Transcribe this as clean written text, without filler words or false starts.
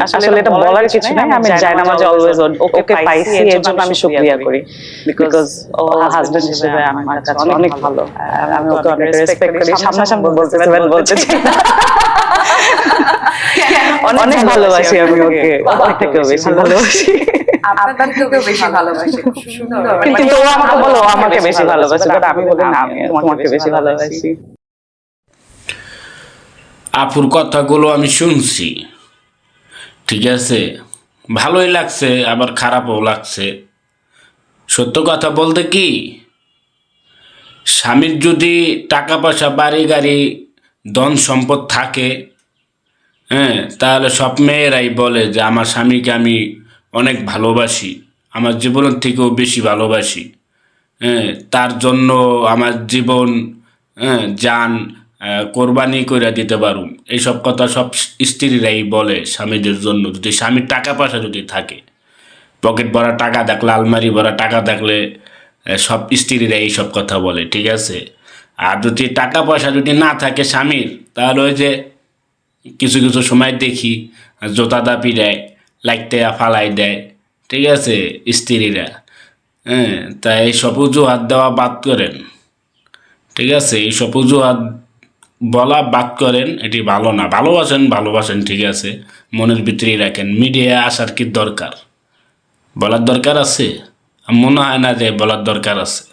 আসলে এটা বলার কিছু নাই, আমি জায়নামাজে অলওয়েজ ওকে পাইছি, এর জন্য আমি শুকরিয়া করি, বিকজ ও হাজবেন্ড হিসেবে আমার কাছে অনেক ভালো। আমি ওকে অনেক রেসপেক্ট করি। সামনাসামনি বলতেছি বাট বলতে চাই না। অনেক ভালোবাসি আমি ওকে, ওর থেকেও বেশি ভালোবাসি। আপনার থেকেও বেশি ভালোবাসে, খুব সুন্দর। কিন্তু ও আমাকে বলো ও আমাকে বেশি ভালোবাসে, বাট আমি বলি না, আমি তোমাকে বেশি ভালোবাসি। আপুর কথাগুলো আমি শুনছি, ঠিক আছে, ভালোই লাগছে আবার খারাপও লাগছে। সত্য কথা বলতে কি, স্বামীর যদি টাকা পয়সা বাড়ি গাড়ি ধন সম্পদ থাকে, হ্যাঁ, তাহলে সব মেয়েরাই বলে যে আমার স্বামীকে আমি অনেক ভালোবাসি, আমার জীবনের থেকেও বেশি ভালোবাসি, হ্যাঁ, তার জন্য আমার জীবন, হ্যাঁ, জান কোরবানি করে দিতে পারুম। এইসব কথা সব স্ত্রীরাই বলে স্বামীদের জন্য, যদি স্বামীর টাকা পয়সা যদি থাকে, পকেট ভরা টাকা থাকলে, আলমারি ভরা টাকা থাকলে সব স্ত্রীরা এইসব কথা বলে, ঠিক আছে। আর যদি টাকা পয়সা যদি না থাকে স্বামীর, তাহলে ওই যে কিছু কিছু সময় দেখি জোতা দাপি দেয়, লাইটতে ফালাই দেয়, ঠিক আছে, স্ত্রীরা। হ্যাঁ, তাই এইসব অজুহাত দেওয়া বাদ করেন, ঠিক আছে, এইসব অজুহাত বলা বাদ করেন, এটি ভালো না। ভালোবাসেন ভালোবাসেন, ঠিক আছে, মনের ভিতরেই রাখেন। মিডিয়ায় আসার কি দরকার? বলার দরকার আছে? মনে হয় না যে বলার দরকার আছে।